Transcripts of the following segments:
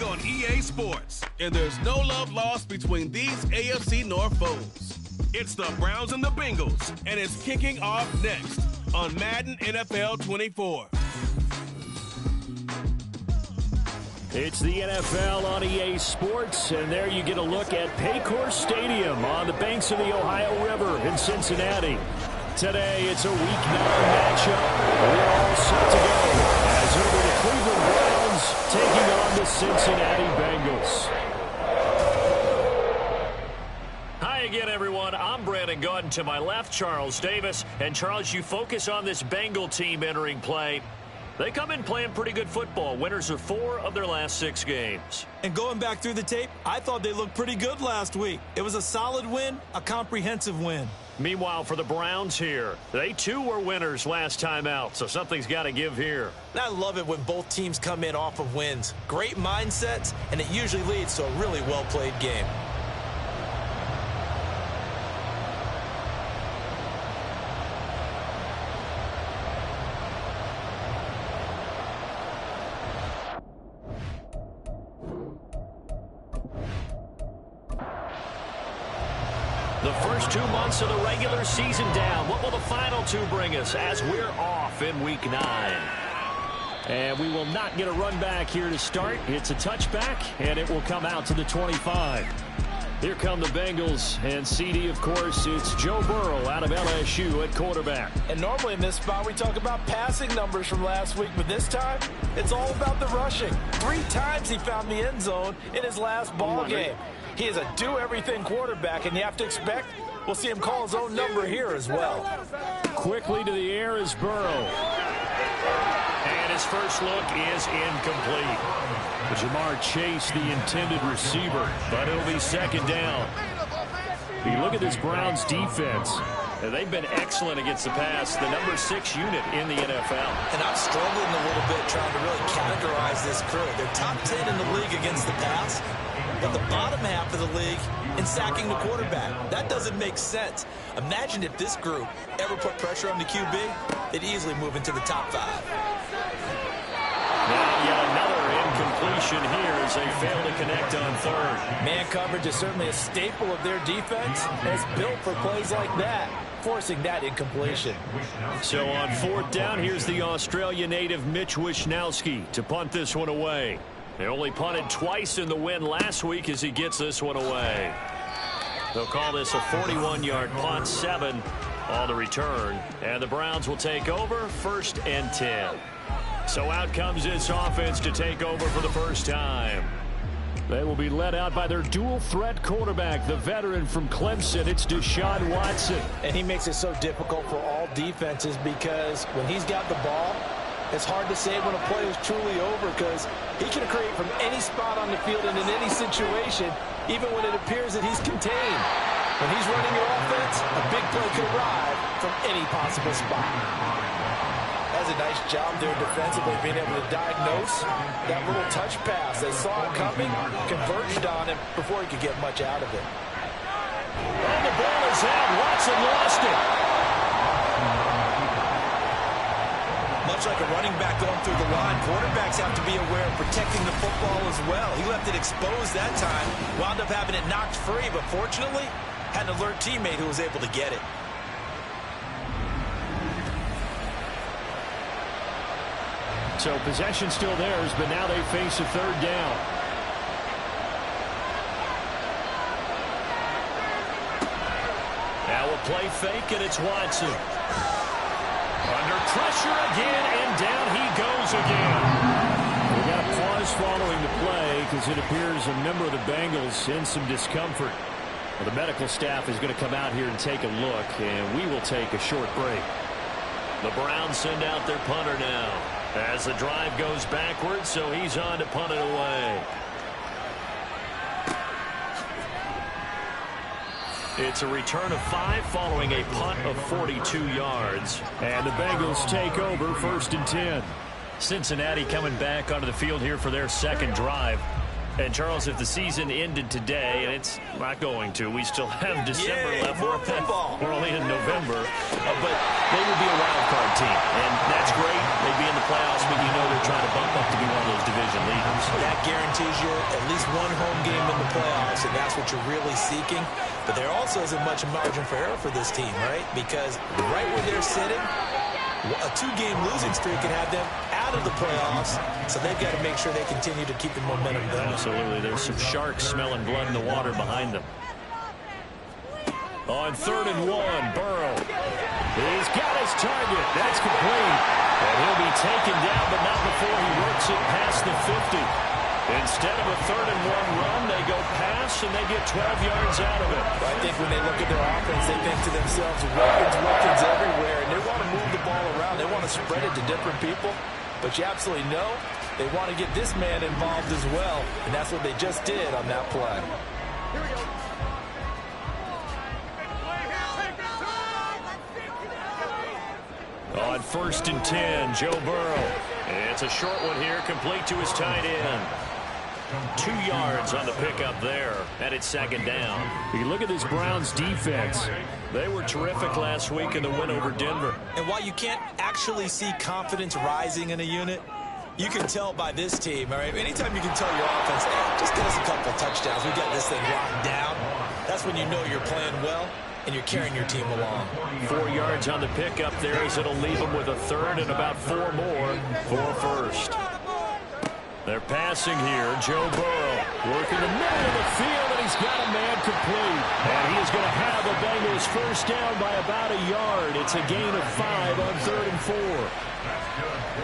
League on EA Sports, and there's no love lost between these AFC North foes. It's the Browns and the Bengals, and it's kicking off next on Madden NFL 24. It's the NFL on EA Sports, and there you get a look at Paycor Stadium on the banks of the Ohio River in Cincinnati. Today, it's a Week 9 matchup. We're all set to go as over the Cleveland Browns taking on the Cincinnati Bengals. Hi again, everyone. I'm Brandon Gunn. To my left, Charles Davis. And, Charles, you focus on this Bengal team entering play. They come in playing pretty good football. Winners of 4 of their last 6 games. And going back through the tape, I thought they looked pretty good last week. It was a solid win, a comprehensive win. Meanwhile, for the Browns here, they too were winners last time out, so something's got to give here. And I love it when both teams come in off of wins. Great mindsets, and it usually leads to a really well-played game. The first 2 months of the regular season down. What will the final 2 bring us as we're off in Week 9? And we will not get a run back here to start. It's a touchback, and it will come out to the 25. Here come the Bengals, and CD, of course, it's Joe Burrow out of LSU at quarterback. And normally in this spot we talk about passing numbers from last week, but this time it's all about the rushing. 3 times he found the end zone in his last ball game. He is a do-everything quarterback, and you have to expect we'll see him call his own number here as well. Quickly to the air is Burrow. And his first look is incomplete. Jamar Chase, the intended receiver, but it'll be second down. You look at this Browns defense. They've been excellent against the pass, the number 6 unit in the NFL. And I'm struggling a little bit trying to really categorize this crew. They're top 10 in the league against the pass, but the bottom half of the league in sacking the quarterback. That doesn't make sense. Imagine if this group ever put pressure on the QB, they'd easily move into the top 5. Now yet another incompletion here as they fail to connect on third. Man coverage is certainly a staple of their defense, and it's built for plays like that, forcing that incompletion. So on 4th down, here's the Australia native Mitch Wishnowsky to punt this one away. They only punted twice in the win last week as he gets this one away. They'll call this a 41-yard punt, 7 on the return. And the Browns will take over 1st and 10. So out comes this offense to take over for the first time. They will be led out by their dual-threat quarterback, the veteran from Clemson. It's Deshaun Watson. And he makes it so difficult for all defenses because when he's got the ball, it's hard to say when a play is truly over because he can create from any spot on the field and in any situation, even when it appears that he's contained. When he's running your offense, a big play could arrive from any possible spot. That's a nice job there defensively, being able to diagnose that little touch pass. They saw it coming, converged on him before he could get much out of it. And the ball is out. Watson lost it. Much like a running back going through the line, quarterbacks have to be aware of protecting the football as well. He left it exposed that time, wound up having it knocked free, but fortunately, had an alert teammate who was able to get it. So possession still theirs, but now they face a 3rd down. Now a play fake, and it's Watson. Under pressure again, and down he goes again. We got pause following the play because it appears a member of the Bengals in some discomfort. Well, the medical staff is going to come out here and take a look, and we will take a short break. The Browns send out their punter now as the drive goes backwards, so he's on to punt it away. It's a return of 5 following a punt of 42 yards. And the Bengals take over 1st and 10. Cincinnati coming back onto the field here for their 2nd drive. And, Charles, if the season ended today, and it's not going to, we still have December left. More football. We're only in November. But they would be a wild card team, and that's great. They'd be in the playoffs, but you know they're trying to bump up to be one of those division leaders. That guarantees you at least one home game in the playoffs, and that's what you're really seeking. But there also isn't much margin for error for this team, right? Because right where they're sitting, a 2-game losing streak can have them out of the playoffs, so they've got to make sure they continue to keep the momentum going. Absolutely. There's some sharks smelling blood in the water behind them. On 3rd and 1, Burrow. He's got his target. That's complete. And he'll be taken down, but not before he works it past the 50. Instead of a 3rd and 1 run, they go pass, and they get 12 yards out of it. I think when they look at their offense, they think to themselves, weapons everywhere, and they want to move the ball around. They want to spread it to different people, but you absolutely know they want to get this man involved as well, and that's what they just did on that play. Here we go. On 1st and 10, Joe Burrow. It's a short one here, complete to his tight end. 2 yards on the pickup there, and it's 2nd down. You look at this Browns defense. They were terrific last week in the win over Denver. And while you can't actually see confidence rising in a unit, you can tell by this team, all right? Anytime you can tell your offense, hey, just get us a couple touchdowns. We got this thing locked down. That's when you know you're playing well and you're carrying your team along. 4 yards on the pickup there as it'll leave them with a 3rd and about 4 more for a 1st. They're passing here. Joe Burrow working the middle of the field, and he's got a man complete. And he is going to have the Bengals 1st down by about a yard. It's a gain of 5 on 3rd and 4.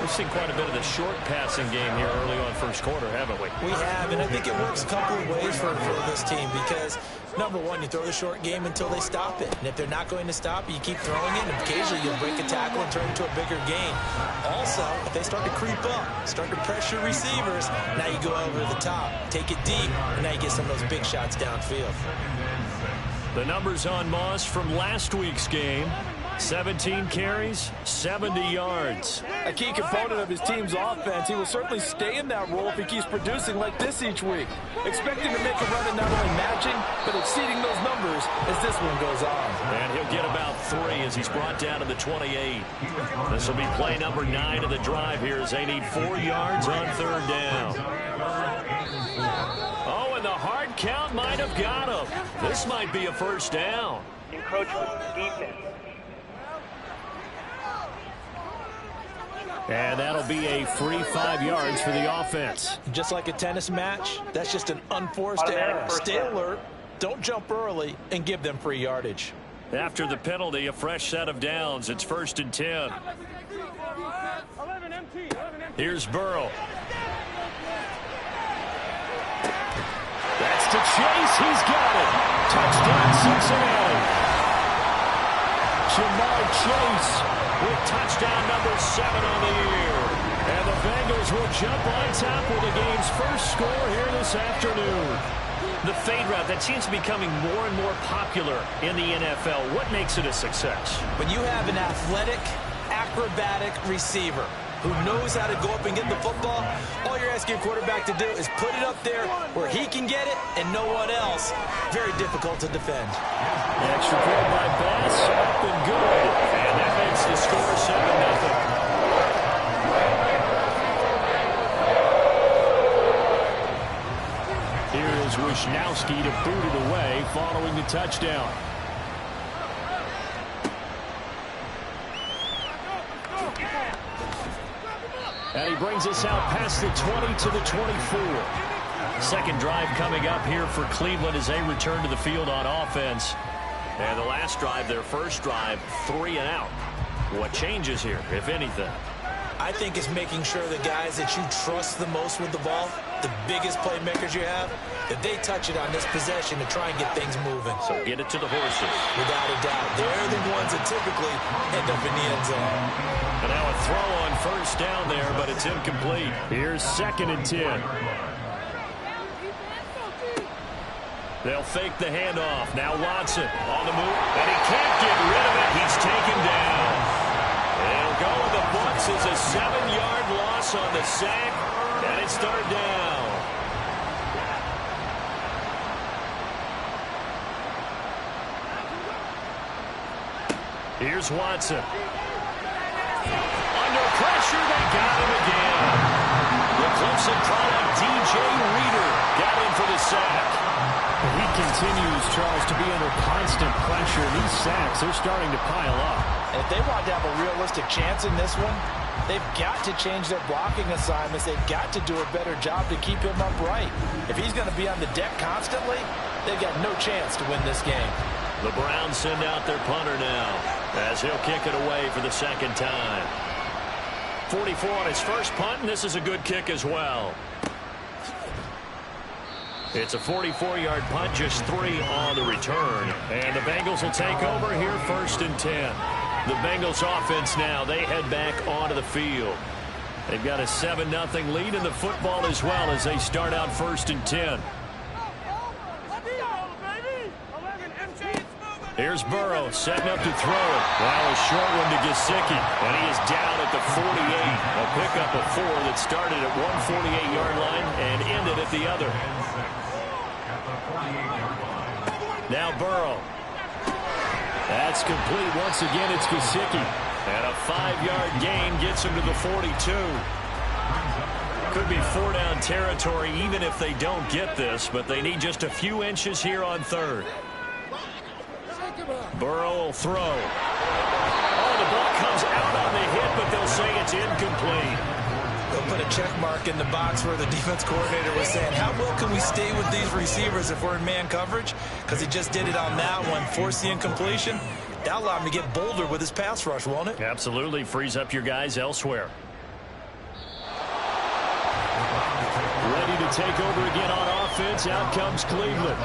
We've seen quite a bit of the short passing game here early on 1st quarter, haven't we? We have, and I think it works a couple of ways for this team because, number one, you throw the short game until they stop it. And if they're not going to stop it, you keep throwing it, and occasionally you'll break a tackle and turn it into a bigger gain. Also, if they start to creep up, start to pressure receivers, now you go over the top, take it deep, and now you get some of those big shots downfield. The numbers on Moss from last week's game. 17 carries, 70 yards. A key component of his team's offense. He will certainly stay in that role if he keeps producing like this each week. Expect him to make a run at not only matching, but exceeding those numbers as this one goes on. And he'll get about 3 as he's brought down to the 28. This will be play number 9 of the drive here as they need 4 yards on 3rd down. Oh, and the hard count might have got him. This might be a 1st down. Encroachment defense. And that'll be a free 5 yards for the offense. Just like a tennis match, that's just an unforced error. Stay alert, don't jump early, and give them free yardage. After the penalty, a fresh set of downs. It's 1st and 10. Here's Burrow. That's to Chase. He's got it. Touchdown, Cincinnati. Jamar Chase with touchdown number 7 on the year. And the Bengals will jump on top with the game's first score here this afternoon. The fade route, that seems to be becoming more and more popular in the NFL. What makes it a success? When you have an athletic, acrobatic receiver who knows how to go up and get the football, all you're asking your quarterback to do is put it up there where he can get it and no one else. Very difficult to defend. Extra point by Bass, up and good. And that makes the score 7-0. Here is Wisnowski to boot it away following the touchdown. And he brings us out past the 20 to the 24. Second drive coming up here for Cleveland as they return to the field on offense. And the last drive, their first drive, 3 and out. What changes here, if anything? I think it's making sure the guys that you trust the most with the ball, the biggest playmakers you have, that they touch it on this possession to try and get things moving. So get it to the horses. Without a doubt. They're the ones that typically end up in the end zone. And now a throw on first down there, but it's incomplete. Here's 2nd and 10. They'll fake the handoff. Now Watson on the move, and he can't get rid of it. He's taken down. They'll go with the Bucs as a 7-yard loss on the sack, and it's 3rd down. Here's Watson. Under pressure, they got him again. recent product, DJ Reader, got in for the sack. He continues, Charles, to be under constant pressure. These sacks, they're starting to pile up. And if they want to have a realistic chance in this one, they've got to change their blocking assignments. They've got to do a better job to keep him upright. If he's going to be on the deck constantly, they've got no chance to win this game. The Browns send out their punter now as he'll kick it away for the second time. 44 on his first punt, and this is a good kick as well. It's a 44-yard punt, just 3 on the return. And the Bengals will take over here 1st and 10. The Bengals offense now, they head back onto the field. They've got a 7-0 lead in the football as well as they start out 1st and 10. Here's Burrow setting up to throw it. Now a short one to Gesicki, and he is down at the 48. A pickup of 4 that started at one 48-yard line and ended at the other. Now Burrow. That's complete. Once again, it's Gesicki. And a 5-yard gain gets him to the 42. Could be 4-down territory even if they don't get this, but they need just a few inches here on 3rd. Burrow will throw. Oh, the ball comes out on the hit, but they'll say it's incomplete. They'll put a check mark in the box where the defense coordinator was saying, how well can we stay with these receivers if we're in man coverage? Because he just did it on that one, forced the incompletion. That'll allow him to get bolder with his pass rush, won't it? Absolutely. Frees up your guys elsewhere. Ready to take over again on offense. Out comes Cleveland.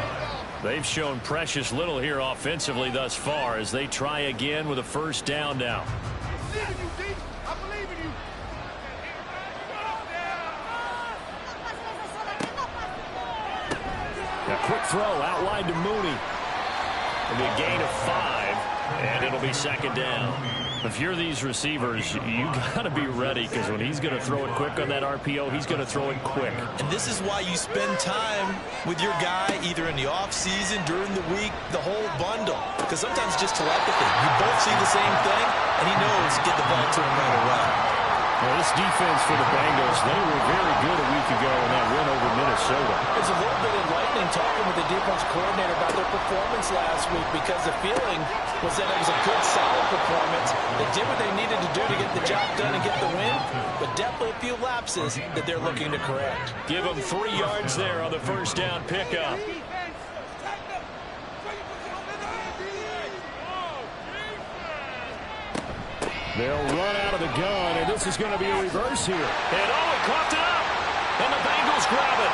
They've shown precious little here offensively thus far as they try again with a 1st down now. A quick throw out wide to Mooney. It'll be a gain of 5, and it'll be 2nd down. If you're these receivers, you got to be ready because when he's going to throw it quick on that RPO, he's going to throw it quick. And this is why you spend time with your guy either in the offseason, during the week, the whole bundle. Because sometimes just telepathy. You both see the same thing, and he knows to get the ball to him right away. Well, this defense for the Bengals, they were very good a week ago in that win over Minnesota. It's a little bit enlightening talking with the defense coordinator about their performance last week because the feeling was that it was a good, solid performance. They did what they needed to do to get the job done and get the win, but definitely a few lapses that they're looking to correct. Give them 3 yards there on the 1st down pickup. They'll run out of the gun, and this is going to be a reverse here. And he caught it up, and the Bengals grab it.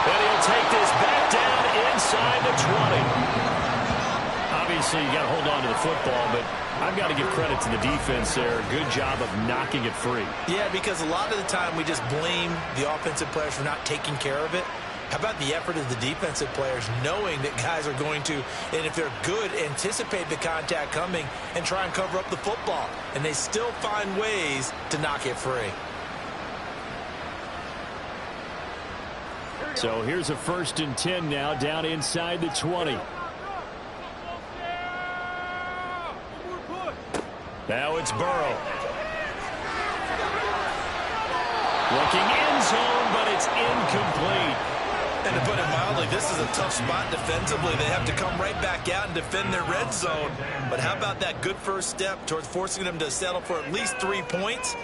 And he'll take this back down inside the 20. Obviously, you got to hold on to the football, but I've got to give credit to the defense there. Good job of knocking it free. Yeah, because a lot of the time we just blame the offensive players for not taking care of it. How about the effort of the defensive players knowing that guys are going to, and if they're good, anticipate the contact coming and try and cover up the football. And they still find ways to knock it free. So here's a 1st and 10 now down inside the 20. Now it's Burrow. Looking end zone, but it's incomplete. And to put it mildly, this is a tough spot defensively. They have to come right back out and defend their red zone. But how about that good first step towards forcing them to settle for at least 3 points?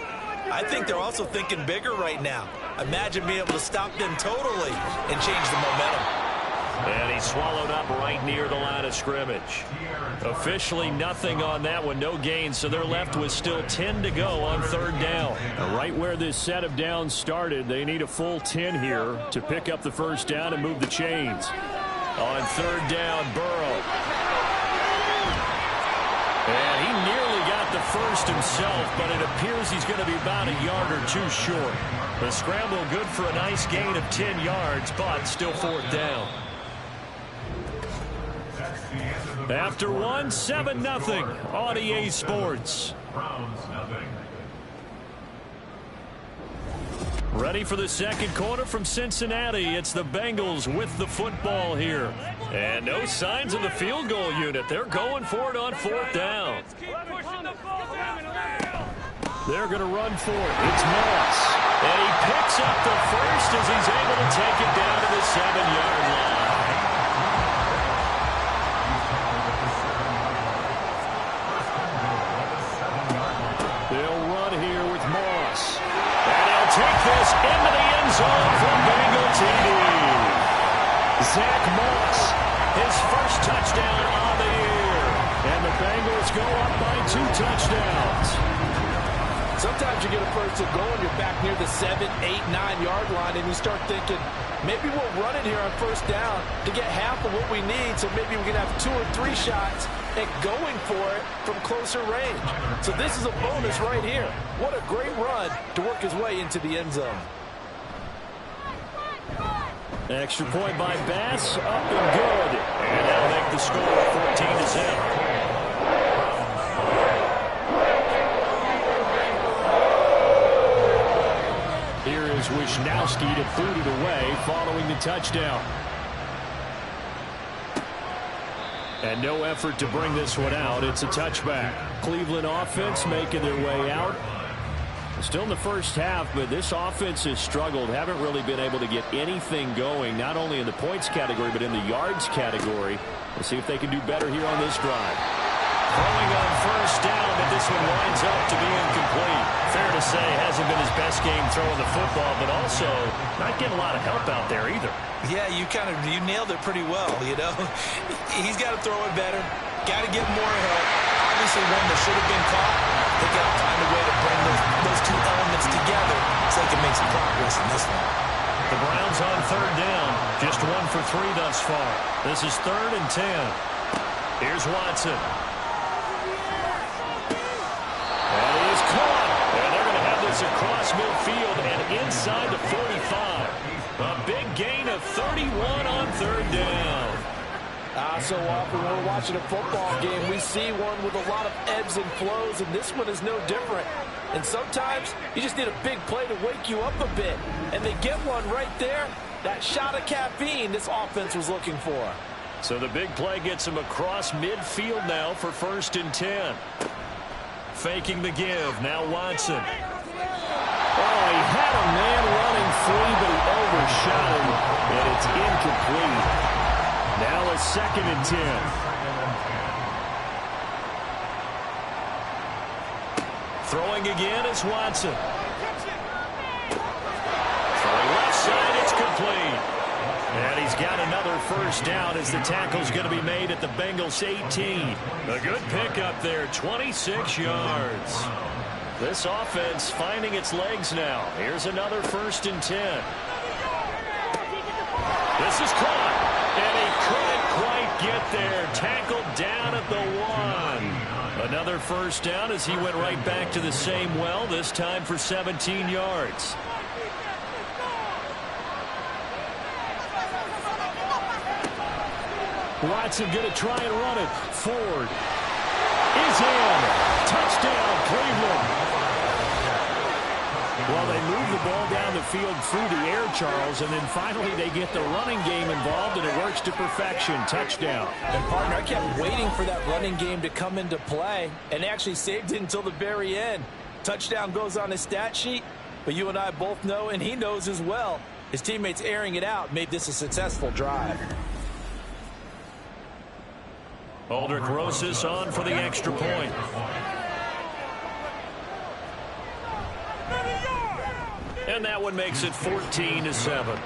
I think they're also thinking bigger right now. Imagine being able to stop them totally and change the momentum. And he's swallowed up right near the line of scrimmage. Officially nothing on that one, no gain, so they're left with still 10 to go on 3rd down. Right where this set of downs started, they need a full 10 here to pick up the 1st down and move the chains. On 3rd down, Burrow. And he nearly got the first himself, but it appears he's going to be about a yard or 2 short. The scramble good for a nice gain of 10 yards, but still 4th down. After 7-0 on EA Sports. Ready for the 2nd quarter from Cincinnati. It's the Bengals with the football here. And no signs of the field goal unit. They're going for it on 4th down. They're going to run for it. It's Moss. And he picks up the first as he's able to take it down to the 7-yard line. They'll run here with Moss. And he'll take this into the end zone for Bengal TD. Zach Moss, his first touchdown on the year. And the Bengals go up by 2 touchdowns. Sometimes you get a first and goal and you're back near the 7, 8, 9-yard line, and you start thinking, maybe we'll run it here on first down to get half of what we need, so maybe we can have 2 or 3 shots at going for it from closer range. So this is a bonus right here. What a great run to work his way into the end zone. Extra point by Bass, up and good. And that'll make the score 14-0. Here is Wisnowski to boot it away following the touchdown. And no effort to bring this one out. It's a touchback. Cleveland offense making their way out. Still in the first half, but this offense has struggled. Haven't really been able to get anything going, not only in the points category, but in the yards category. We'll see if they can do better here on this drive. Throwing on first down, but this one winds up to be incomplete. Fair to say, hasn't been his best game throwing the football, but also not getting a lot of help out there either. Yeah, you nailed it pretty well, you know. He's got to throw it better. Got to get more help. Obviously, one that should have been caught. They got to find a way to bring those 2 elements together so they can make some progress in this one. The Browns on third down. Just 1 for 3 thus far. This is 3rd and 10. Here's Watson. And he is caught. And they're going to have this across midfield and inside the 45. A big gain of 31 on third down. So often when we're watching a football game, we see one with a lot of ebbs and flows, and this one is no different. And sometimes you just need a big play to wake you up a bit. And they get one right there. That shot of caffeine this offense was looking for. So the big play gets him across midfield now for 1st and 10. Faking the give. Now Watson. Oh, he had a man running free, but he overshot him, and it's incomplete. Now a 2nd and 10. Throwing again is Watson. Throwing left side, it's complete. And he's got another first down as the tackle's going to be made at the Bengals 18. A good pickup there, 26 yards. This offense finding its legs now. Here's another 1st and 10. This is caught. And he couldn't quite get there. Tackled down at the 1. Another first down as he went right back to the same well, this time for 17 yards. Watson going to try and run it. Ford is in. Touchdown, Cleveland. Well, they move the ball down the field through the air, Charles, and then finally they get the running game involved, and it works to perfection. Touchdown. And, partner, I kept waiting for that running game to come into play, and actually saved it until the very end. Touchdown goes on his stat sheet, but you and I both know, and he knows as well, his teammates airing it out made this a successful drive. Aldrich Rosas on for the extra point. And that one makes it 14-7.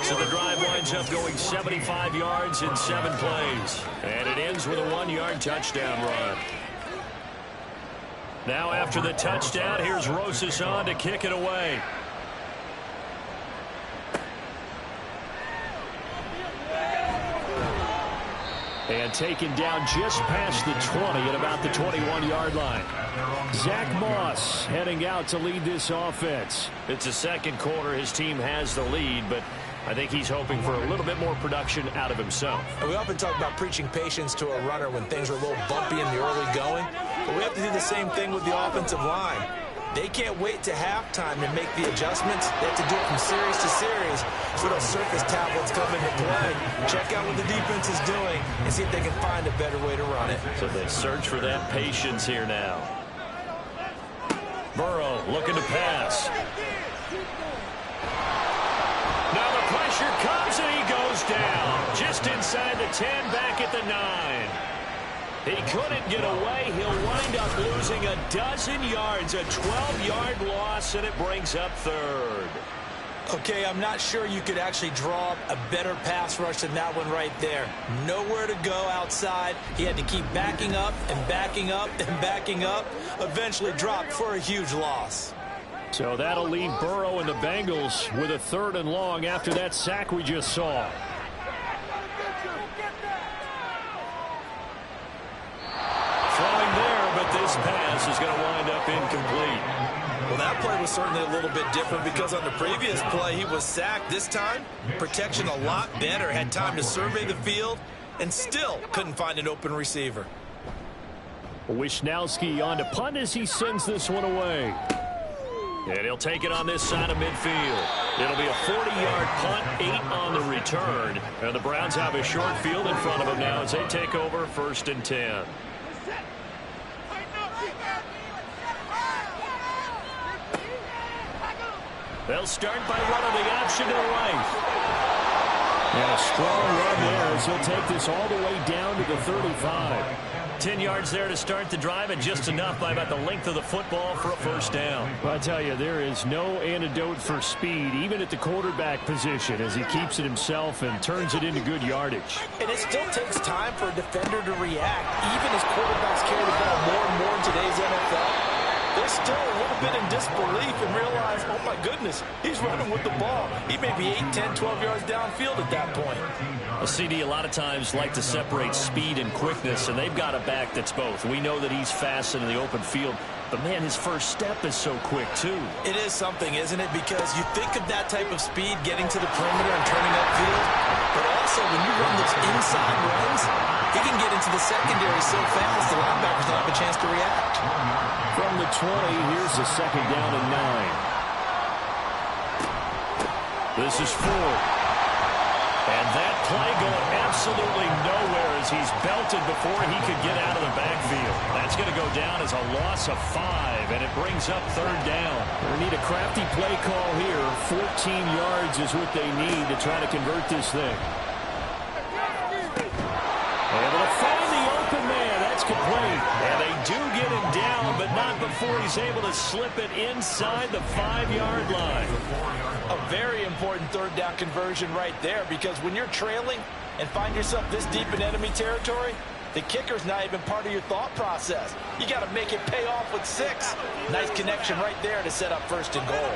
So the drive winds up going 75 yards in 7 plays. And it ends with a 1-yard touchdown run. Now after the touchdown, here's Rosas on to kick it away. And taken down just past the 20 at about the 21-yard line. Zach Moss heading out to lead this offense. It's the second quarter. His team has the lead, but I think he's hoping for a little bit more production out of himself. And we often talk about preaching patience to a runner when things are a little bumpy in the early going, but we have to do the same thing with the offensive line. They can't wait to halftime to make the adjustments. They have to do it from series to series. So those surface tablets come into play. Check out what the defense is doing and see if they can find a better way to run it. So they search for that patience here now. Burrow looking to pass. goes down just inside the 10, back at the 9. He couldn't get away. He'll wind up losing a dozen yards, a 12-yard loss, and it brings up third. Okay, I'm not sure you could actually draw up a better pass rush than that one right there. Nowhere to go outside. He had to keep backing up and backing up and backing up. Eventually dropped for a huge loss. So that'll leave Burrow and the Bengals with a 3rd and long after that sack we just saw. Throwing there, but this pass is going to wind up incomplete. Well, that play was certainly a little bit different because on the previous play, he was sacked. This time, protection a lot better. Had time to survey the field and still couldn't find an open receiver. Wishnowski on to punt as he sends this one away. And he'll take it on this side of midfield. It'll be a 40-yard punt, 8 on the return. And the Browns have a short field in front of them now as they take over 1st and 10. They'll start by running the option to the right. And a strong run there as he'll take this all the way down to the 35. 10 yards there to start the drive, and just enough by about the length of the football for a 1st down. But I tell you, there is no antidote for speed, even at the quarterback position, as he keeps it himself and turns it into good yardage. And it still takes time for a defender to react, even as quarterbacks carry the ball more and more in today's NFL. They're still a little bit in disbelief and realize, oh my goodness, he's running with the ball. He may be 8, 10, 12 yards downfield at that point. A CD a lot of times like to separate speed and quickness, and they've got a back that's both. We know that he's fast in the open field, but man, his first step is so quick too. It is something, isn't it? Because you think of that type of speed getting to the perimeter and turning upfield, but also when you run those inside runs, he can get into the secondary so fast the linebackers don't have a chance to react. From the 20, here's a 2nd down and 9. This is Ford. And that play going absolutely nowhere as he's belted before he could get out of the backfield. That's going to go down as a loss of 5, and it brings up 3rd down. They need a crafty play call here. 14 yards is what they need to try to convert this thing. Able to find the open man. That's complete. And they do get him down, but not before he's able to slip it inside the 5-yard line. A very important 3rd down conversion right there, because when you're trailing and find yourself this deep in enemy territory, the kicker's not even part of your thought process. You got to make it pay off with 6. Nice connection right there to set up 1st and goal.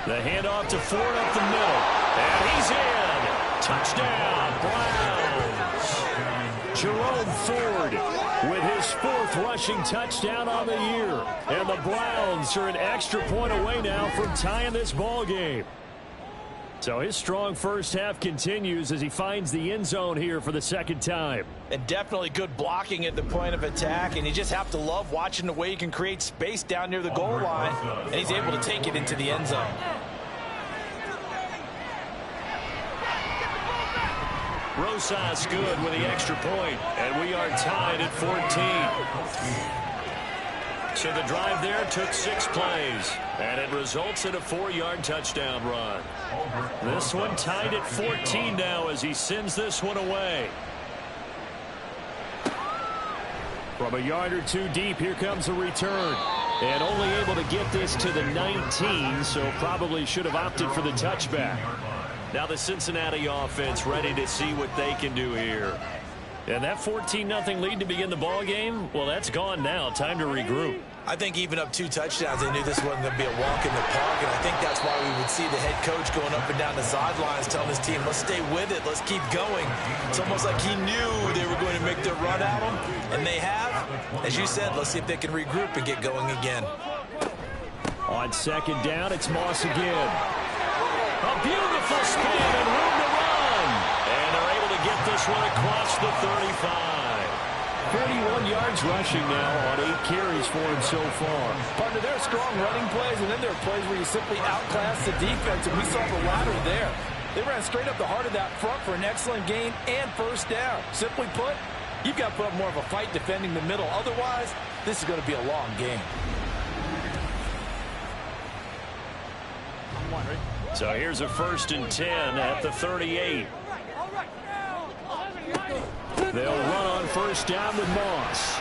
The handoff to Ford up the middle. And he's in. Touchdown, Browns. Jerome Ford with his 4th rushing touchdown on the year. And the Browns are an extra point away now from tying this ball game. So his strong first half continues as he finds the end zone here for the 2nd time. And definitely good blocking at the point of attack, and you just have to love watching the way he can create space down near the goal line, and he's able to take it into the end zone. Rosas good with the extra point, and we are tied at 14. So the drive there took 6 plays, and it results in a 4-yard touchdown run. This one tied at 14 now as he sends this one away. From a yard or 2 deep, here comes a return. And only able to get this to the 19, so probably should have opted for the touchback. Now the Cincinnati offense ready to see what they can do here. And that 14-0 lead to begin the ball game, well, that's gone now. Time to regroup. I think even up 2 touchdowns, they knew this wasn't going to be a walk in the park, and I think that's why we would see the head coach going up and down the sidelines telling his team, let's stay with it, let's keep going. It's almost like he knew they were going to make their run at him, and they have. As you said, let's see if they can regroup and get going again. On 2nd down, it's Moss again. A beautiful spin and room to run. And they're able to get this one across the 35. 41 yards rushing now on 8 carries for him so far. Partner, there are strong running plays, and then there are plays where you simply outclass the defense, and we saw the latter there. They ran straight up the heart of that front for an excellent gain and 1st down. Simply put, you've got to put up more of a fight defending the middle. Otherwise, this is going to be a long game. So here's a 1st and 10 at the 38. They'll run on 1st down with Moss.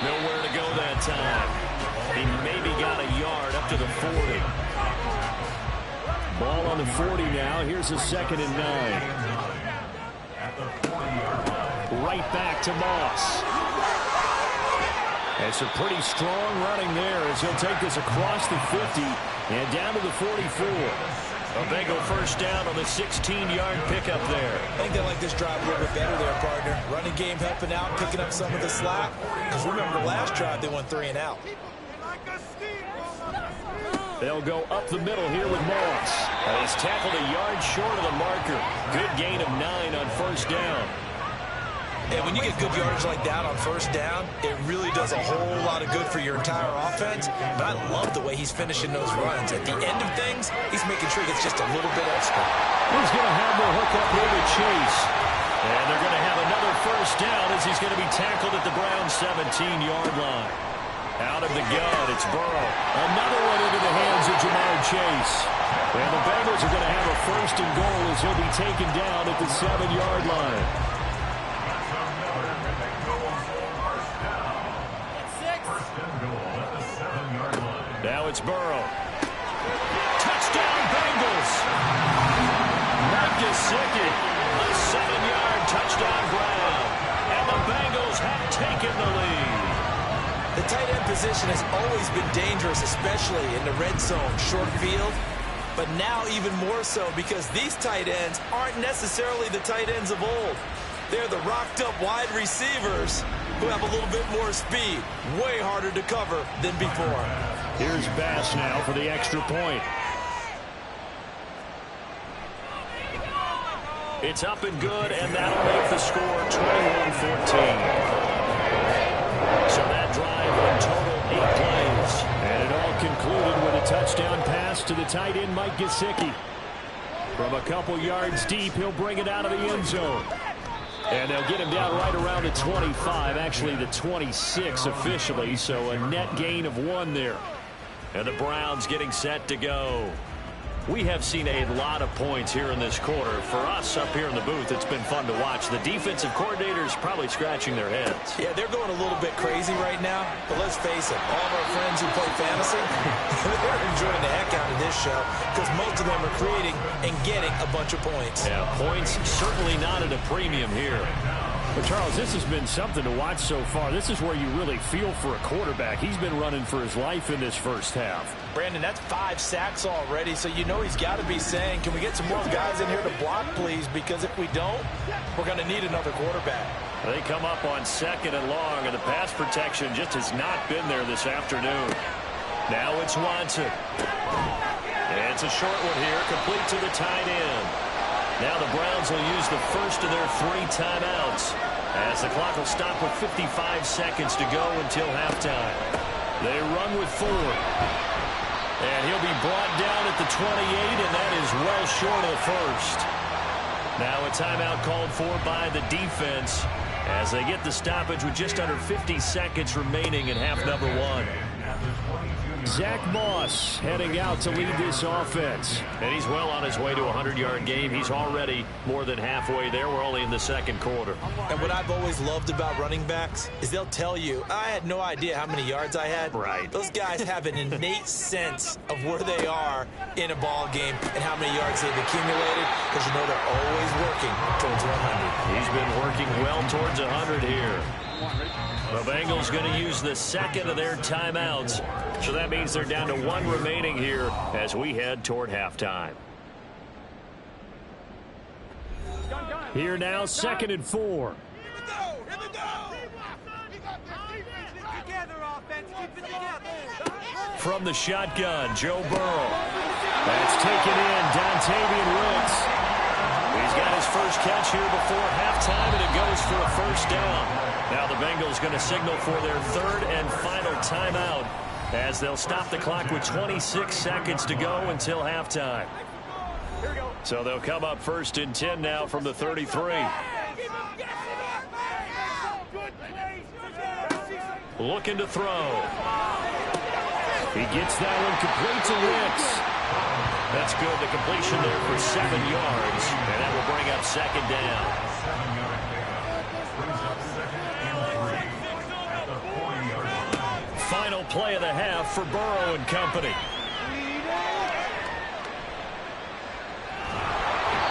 Nowhere to go that time. He maybe got a yard up to the 40. Ball on the 40 now. Here's a 2nd and 9. Right back to Moss. It's a pretty strong running there as he'll take this across the 50 and down to the 44. A Bengal 1st down on the 16-yard pickup there. I think they like this drive a little bit better there, partner. Running game helping out, picking up some of the slack. Because remember, the last drive they went 3 and out. They'll go up the middle here with Moss. He's tackled a yard short of the marker. Good gain of 9 on 1st down. And when you get good yardage like that on 1st down, it really does a whole lot of good for your entire offense. But I love the way he's finishing those runs. At the end of things, he's making sure he gets just a little bit extra. He's going to have the hook up here to Chase. And they're going to have another 1st down as he's going to be tackled at the Browns' 17-yard line. Out of the gun, it's Burrow. Another one into the hands of Jamar Chase. And the Bengals are going to have a 1st and goal as he'll be taken down at the 7-yard line. Now it's Burrow. Touchdown, Bengals. Mike Gesicki, a 7-yard touchdown grab. And the Bengals have taken the lead. The tight end position has always been dangerous, especially in the red zone, short field. But now even more so because these tight ends aren't necessarily the tight ends of old. They're the rocked-up wide receivers who have a little bit more speed. Way harder to cover than before. Here's Bass now for the extra point. It's up and good, and that'll make the score 21-14. So that drive in total 8 plays. And it all concluded with a touchdown pass to the tight end, Mike Gesicki. From a couple yards deep, he'll bring it out of the end zone. And they'll get him down right around the 25, actually the 26 officially, so a net gain of 1 there. And the Browns getting set to go. We have seen a lot of points here in this quarter. For us up here in the booth, it's been fun to watch. The defensive coordinators probably scratching their heads. Yeah, they're going a little bit crazy right now. But let's face it, all of our friends who play fantasy, they're enjoying the heck out of this show because most of them are creating and getting a bunch of points. Yeah, points certainly not at a premium here. But, Charles, this has been something to watch so far. This is where you really feel for a quarterback. He's been running for his life in this first half. Brandon, that's 5 sacks already, so you know he's got to be saying, can we get some more guys in here to block, please? Because if we don't, we're going to need another quarterback. They come up on 2nd and long, and the pass protection just has not been there this afternoon. Now it's Watson. And it's a short one here, complete to the tight end. Now the Browns will use the first of their 3 timeouts as the clock will stop with 55 seconds to go until halftime. They run with 4. And he'll be brought down at the 28, and that is well short of the first. Now a timeout called for by the defense as they get the stoppage with just under 50 seconds remaining in half number 1. Zach Moss heading out to lead this offense. And he's well on his way to a 100-yard game. He's already more than halfway there. We're only in the 2nd quarter. And what I've always loved about running backs is they'll tell you, I had no idea how many yards I had. Right. Those guys have an innate sense of where they are in a ball game and how many yards they've accumulated because you know they're always working towards 100. He's been working well towards 100 here. The Bengals going to use the 2nd of their timeouts. So that means they're down to 1 remaining here as we head toward halftime. Here now, 2nd and 4. From the shotgun, Joe Burrow. That's taken in, Dontavian Wicks. He's got his first catch here before halftime, and it goes for a 1st down. Now the Bengals going to signal for their 3rd and final timeout as they'll stop the clock with 26 seconds to go until halftime. So they'll come up 1st and 10 now from the 33. Looking to throw. He gets that one complete to Wicks. That's good. The completion there for 7 yards, and that will bring up second down. Final play of the half for Burrow and company.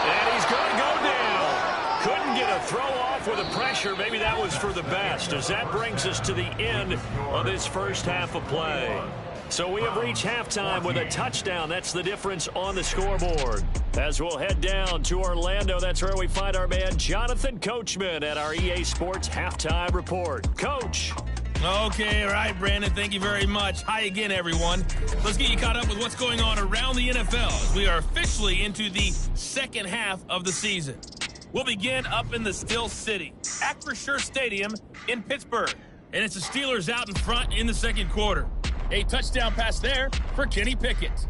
And he's going to go down. Couldn't get a throw off with the pressure. Maybe that was for the best, as that brings us to the end of this first half of play. So we have reached halftime with a touchdown. That's the difference on the scoreboard. As we'll head down to Orlando, that's where we find our man Jonathan Coachman at our EA Sports Halftime Report. Coach. Okay, all right, Brandon, thank you very much. Hi again, everyone. Let's get you caught up with what's going on around the NFL as we are officially into the second half of the season. We'll begin up in the Steel City, Acrisure Stadium in Pittsburgh. And it's the Steelers out in front in the second quarter. A touchdown pass there for Kenny Pickett.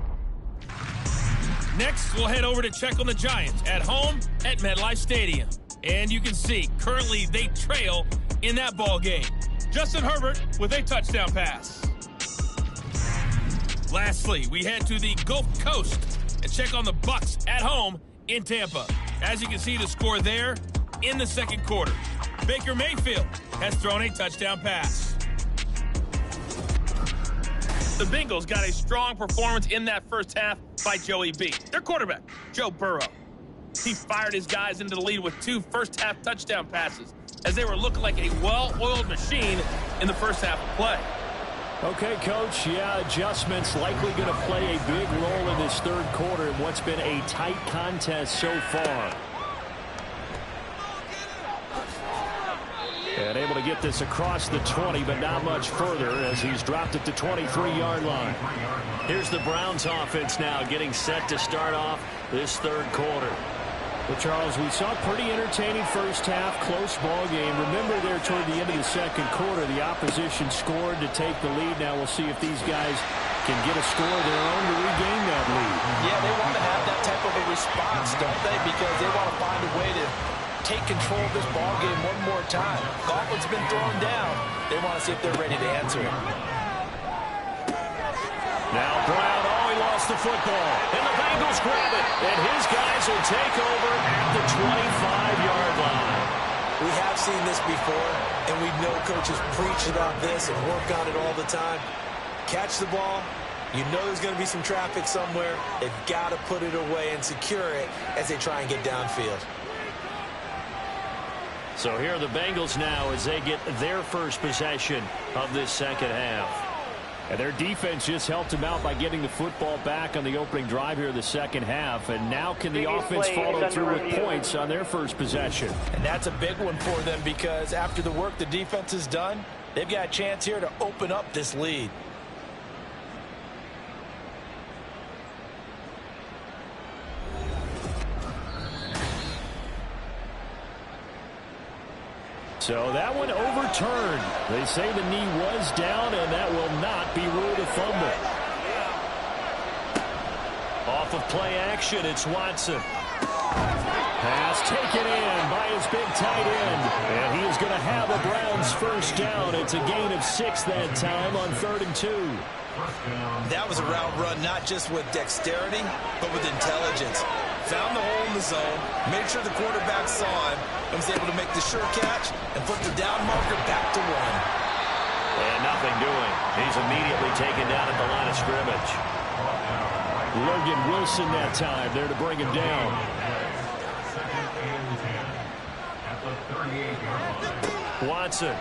Next, we'll head over to check on the Giants at home at MetLife Stadium. And you can see, currently they trail in that ball game. Justin Herbert with a touchdown pass. Lastly, we head to the Gulf Coast and check on the Bucs at home in Tampa. As you can see, the score there in the second quarter. Baker Mayfield has thrown a touchdown pass. The Bengals got a strong performance in that first half by Joey B. Their quarterback, Joe Burrow. He fired his guys into the lead with 2 first-half touchdown passes as they were looking like a well-oiled machine in the first half of play. Okay, Coach, adjustments likely going to play a big role in this third quarter in what's been a tight contest so far. And able to get this across the 20, but not much further as he's dropped it to 23-yard line. Here's the Browns offense now getting set to start off this third quarter. Well, Charles, we saw a pretty entertaining first half, close ball game. Remember there toward the end of the second quarter, the opposition scored to take the lead. Now we'll see if these guys can get a score of their own to regain that lead. Yeah, they want to have that type of a response, don't they? Because they want to find a way to take control of this ball game one more time. Gauntlet's been thrown down. They want to see if they're ready to answer it. Now Brown, he lost the football. And the Bengals grab it. And his guys will take over at the 25-yard line. We have seen this before, and we know coaches preach about this and work on it all the time. Catch the ball. You know there's going to be some traffic somewhere. They've got to put it away and secure it as they try and get downfield. So here are the Bengals now as they get their first possession of this second half. And their defense just helped them out by getting the football back on the opening drive here in the second half. And now can the offense follow through with points on their first possession? And that's a big one for them because after the work the defense has done, they've got a chance here to open up this lead. So that one overturned. They say the knee was down, and that will not be ruled a fumble. Off of play action, it's Watson. Pass taken in by his big tight end. And he is going to have a Browns first down. It's a gain of 6 that time on 3rd and 2. That was a route run not just with dexterity, but with intelligence. Found the hole in the zone, made sure the quarterback saw him, and was able to make the sure catch and put the down marker back to 1. And nothing doing. He's immediately taken down at the line of scrimmage. Logan Wilson that time there to bring him down. Watson.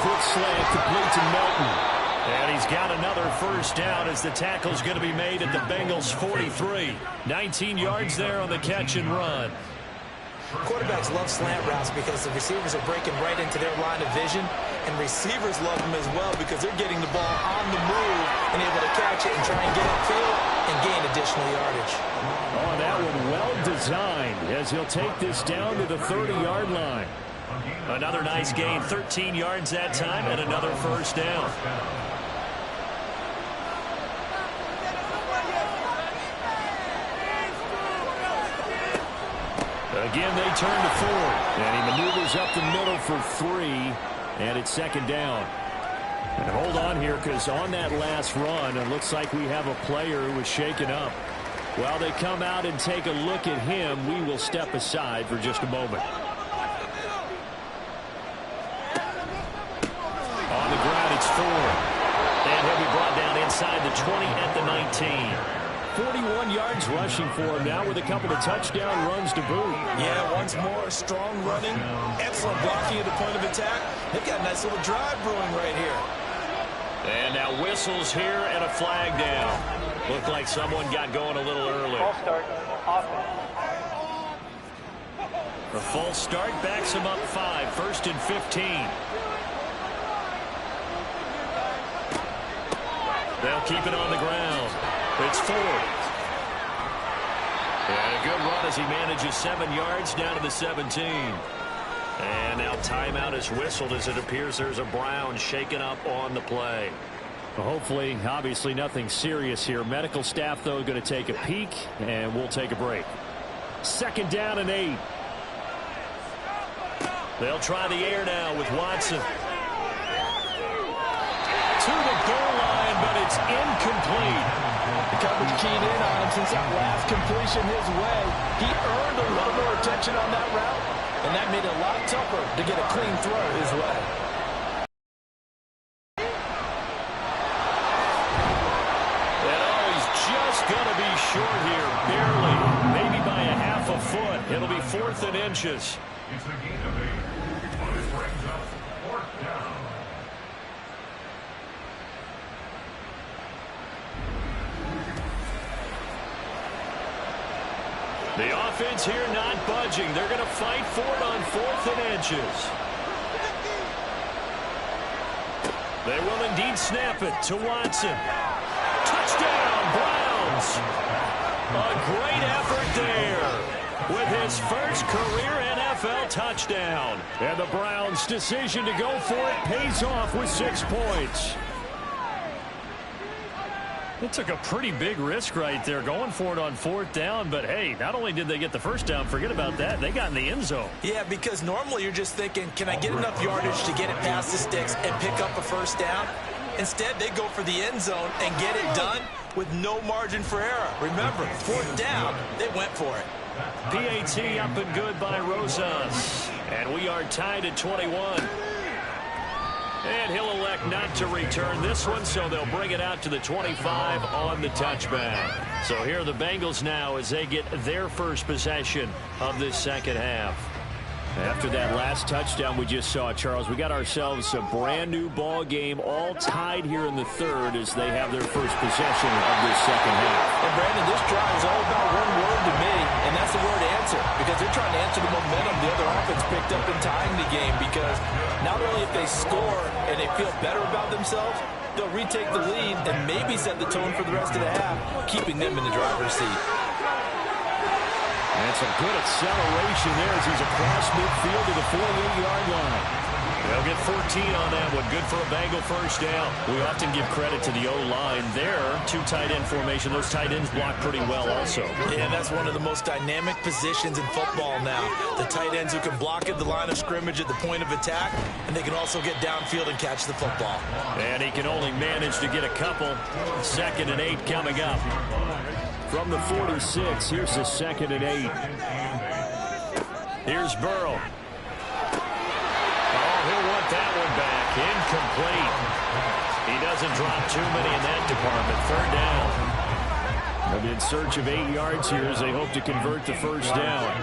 Quick slant complete to Melton. And he's got another first down as the tackle's going to be made at the Bengals 43. 19 yards there on the catch and run. Quarterbacks love slant routes because the receivers are breaking right into their line of vision, and receivers love them as well because they're getting the ball on the move and able to catch it and try and get upfield and gain additional yardage. Oh, that one well designed as he'll take this down to the 30-yard line. Another nice gain, 13 yards that time, and another first down. Again, they turn to Ford, and he maneuvers up the middle for 3, and it's second down. And hold on here, because on that last run, it looks like we have a player who was shaken up. While they come out and take a look at him, we will step aside for just a moment. On the ground, it's Ford. And he'll be brought down inside the 20 at the 19. 41 yards rushing for him now with a couple of touchdown runs to boot. Yeah, once more, strong running, excellent blocking at the point of attack. They've got a nice little drive brewing right here. And now whistles here and a flag down. Looked like someone got going a little early. False start. Offense. The false start backs him up 5. 1st and 15. They'll keep it on the ground. It's Ford. And a good run as he manages 7 yards down to the 17. And now timeout is whistled as it appears there's a Brown shaken up on the play. Well, hopefully, obviously nothing serious here. Medical staff, though, going to take a peek, and we'll take a break. 2nd down and 8. They'll try the air now with Watson. To the goal line, but it's incomplete. The coverage keyed in on him since that last completion his way. He earned a little more attention on that route, and that made it a lot tougher to get a clean throw his way. And oh, he's just going to be short here, barely, maybe by a half a foot. It'll be 4th and inches. It's a gain of 8. This brings up 4th down. The offense here not budging. They're going to fight for it on 4th and inches. They will indeed snap it to Watson. Touchdown, Browns. A great effort there with his first career NFL touchdown. And the Browns' decision to go for it pays off with 6 points. It took a pretty big risk right there going for it on 4th down. But, hey, not only did they get the first down, forget about that, they got in the end zone. Yeah, because normally you're just thinking, can I get enough yardage to get it past the sticks and pick up a first down? Instead, they go for the end zone and get it done with no margin for error. Remember, 4th down, they went for it. PAT up and good by Rosas. And we are tied at 21. And he'll elect not to return this one, so they'll bring it out to the 25 on the touchback. So here are the Bengals now as they get their first possession of this second half. After that last touchdown we just saw, Charles, we got ourselves a brand new ball game, all tied here in the 3rd as they have their first possession of this second half. And Brandon, this drive is all about one word to me, and that's the word answer, because they're trying to answer the momentum the other offense picked up in tying the game, because not only if they score and they feel better about themselves, they'll retake the lead and maybe set the tone for the rest of the half, keeping them in the driver's seat. And some good acceleration there as he's across midfield to the 48-yard line. They'll get 14 on that one. Good for a Bengal first down. We often give credit to the O-line there. 2 tight end formation. Those tight ends block pretty well also. Yeah, that's one of the most dynamic positions in football now. The tight ends who can block at the line of scrimmage at the point of attack, and they can also get downfield and catch the football. And he can only manage to get a couple. 2nd and 8 coming up. From the 46, here's the 2nd and 8. Here's Burrow. Oh, he'll want that one back. Incomplete. He doesn't drop too many in that department. 3rd down. They'll be in search of 8 yards here as they hope to convert the first down.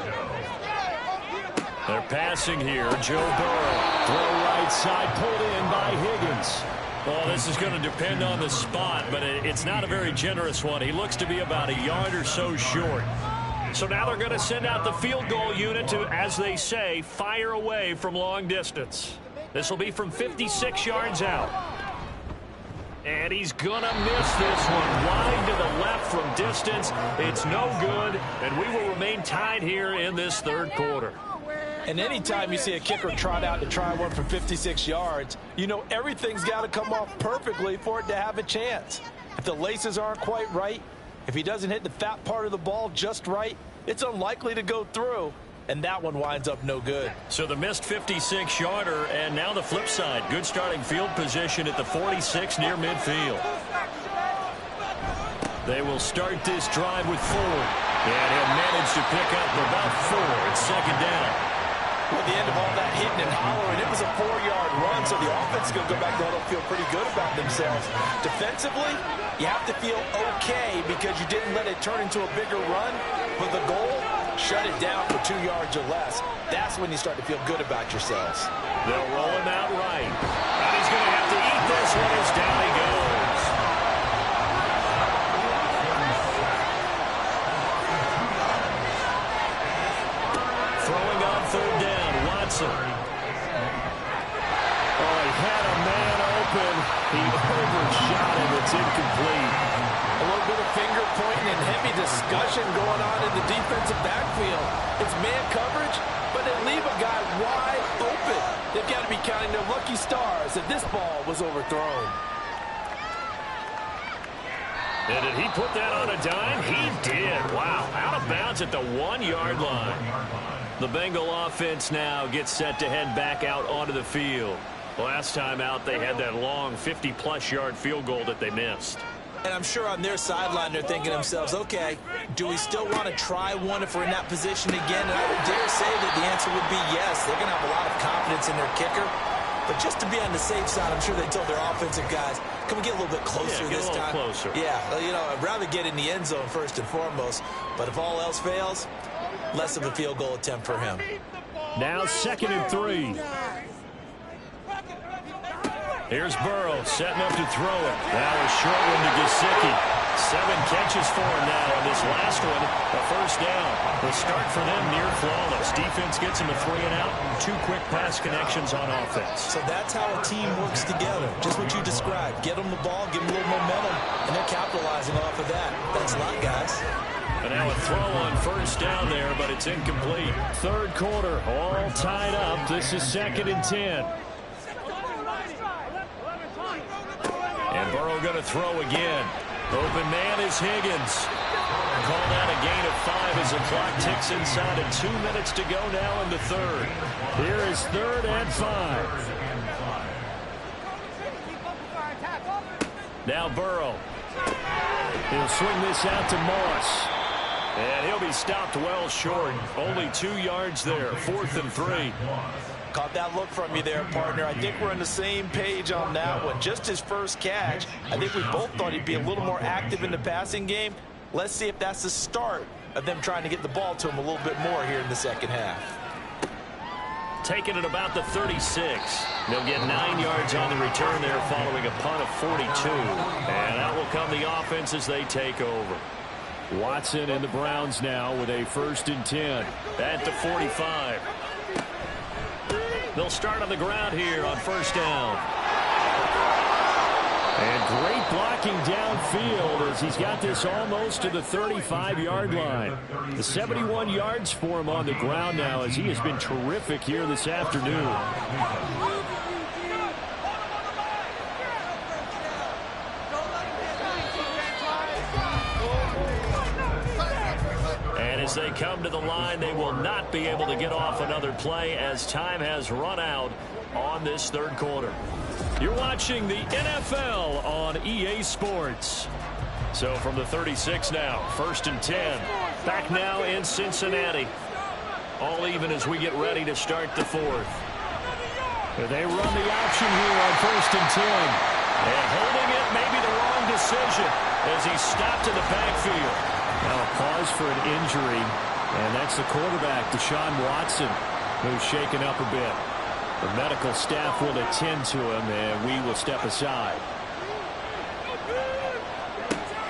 They're passing here. Joe Burrow. Throw right side, pulled in by Higgins. Well, this is going to depend on the spot, but it's not a very generous one. He looks to be about a yard or so short. So now they're going to send out the field goal unit to, as they say, fire away from long distance. This will be from 56 yards out. And he's going to miss this one. Wide to the left from distance. It's no good, and we will remain tied here in this 3rd quarter. And anytime you see a kicker trot out to try one from 56 yards, you know everything's got to come off perfectly for it to have a chance. If the laces aren't quite right, if he doesn't hit the fat part of the ball just right, it's unlikely to go through. and that one winds up no good. So the missed 56-yarder, and now the flip side. Good starting field position at the 46 near midfield. They will start this drive with 4. And he'll manage to pick up about 4. It's second down. At the end of all that hitting and hollering, it was a 4-yard run, so the offense is going to go back to huddle, feel pretty good about themselves. Defensively, you have to feel okay because you didn't let it turn into a bigger run. But the goal, shut it down for 2 yards or less. That's when you start to feel good about yourselves. They'll roll him out right. And he's going to have to eat this one as down he goes. Throwing on third down, Watson. Oh, he had a man open. He overshot him. It's incomplete. A little bit of finger pointing and heavy discussion going on in the defensive backfield. It's man coverage, but they leave a guy wide open. They've got to be counting their lucky stars that this ball was overthrown. And did he put that on a dime? He did. Wow, out of bounds at the 1-yard line. The Bengal offense now gets set to head back out onto the field. Last time out, they had that long 50-plus yard field goal that they missed. And I'm sure on their sideline, they're thinking to themselves, okay, do we still want to try one if we're in that position again? And I would dare say that the answer would be yes. They're going to have a lot of confidence in their kicker. But just to be on the safe side, I'm sure they told their offensive guys, can we get a little bit closer this time? Closer. Yeah, you know, I'd rather get in the end zone first and foremost. But if all else fails, less of a field goal attempt for him. Now 2nd and 3. Here's Burrow setting up to throw it. Now a short one to Gesicki. 7 catches for him now on this last one. A first down. The start for them near flawless. Defense gets him a 3-and-out. 2 quick pass connections on offense. So that's how a team works together. Just what you described. Get them the ball, give them a little momentum, and they're capitalizing off of that. Thanks a lot, guys. And now a throw on first down there, but it's incomplete. Third quarter, all tied up. This is 2nd and 10. And Burrow going to throw again. Open man is Higgins. Called out a gain of 5 as the clock ticks inside of 2 minutes to go now in the third. Here is 3rd and 5. Now Burrow. He'll swing this out to Moss. And he'll be stopped well short. Only 2 yards there. 4th and 3. Caught that look from you there, partner. I think we're on the same page on that one. Just his first catch. I think we both thought he'd be a little more active in the passing game. Let's see if that's the start of them trying to get the ball to him a little bit more here in the second half. Taking it about the 36. They'll get 9 yards on the return there following a punt of 42. And out will come the offense as they take over. Watson and the Browns now with a 1st and 10. At the 45. They'll start on the ground here on first down. And great blocking downfield as he's got this almost to the 35-yard line. The 71 yards for him on the ground now as he has been terrific here this afternoon. As they come to the line, they will not be able to get off another play as time has run out on this third quarter. You're watching the NFL on EA Sports. So from the 36 now, 1st and 10. Back now in Cincinnati. All even as we get ready to start the 4th. They run the option here on 1st and 10. And holding it may be the wrong decision as he's stopped in the backfield. Now a pause for an injury, and that's the quarterback, Deshaun Watson, who's shaken up a bit. The medical staff will attend to him, and we will step aside.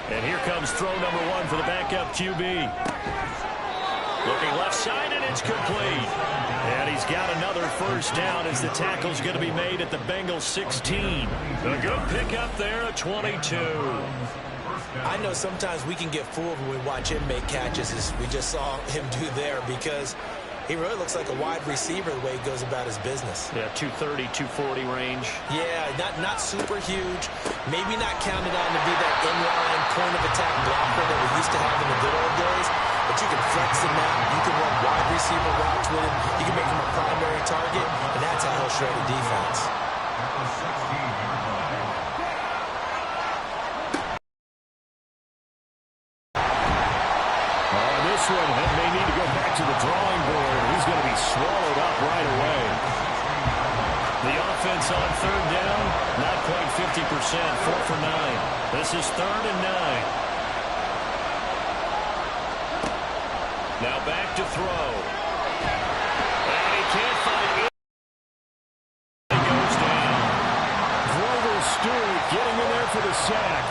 And here comes throw number 1 for the backup QB. Looking left side, and it's complete. And he's got another first down as the tackle's going to be made at the Bengals 16. A good pickup there at 22. I know sometimes we can get fooled when we watch him make catches, as we just saw him do there, because he really looks like a wide receiver the way he goes about his business. Yeah, 230, 240 range. Yeah, not super huge. Maybe not counted on to be that inline point of attack blocker that we used to have in the good old days. But but you can flex him now. You can run wide receiver routes with him. You can make him a primary target, and that's how he'll shred a defense. On this one, they may need to go back to the drawing board. He's going to be swallowed up right away. The offense on third down, not quite 50%, 4 for 9. This is 3rd and 9. Now back to throw. And he can't find it. He goes down. Grover Stewart getting in there for the sack.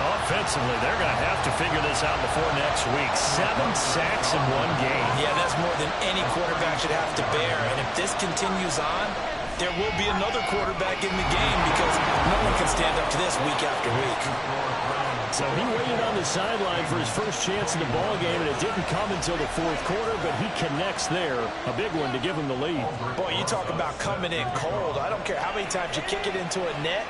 Offensively, they're going to have to figure this out before next week. 7 sacks in one game. Yeah, that's more than any quarterback should have to bear. And if this continues on, there will be another quarterback in the game because no one can stand up to this week after week. So he waited on the sideline for his first chance in the ball game, and it didn't come until the 4th quarter, but he connects there. A big one to give him the lead. Boy, you talk about coming in cold. I don't care how many times you kick it into a net.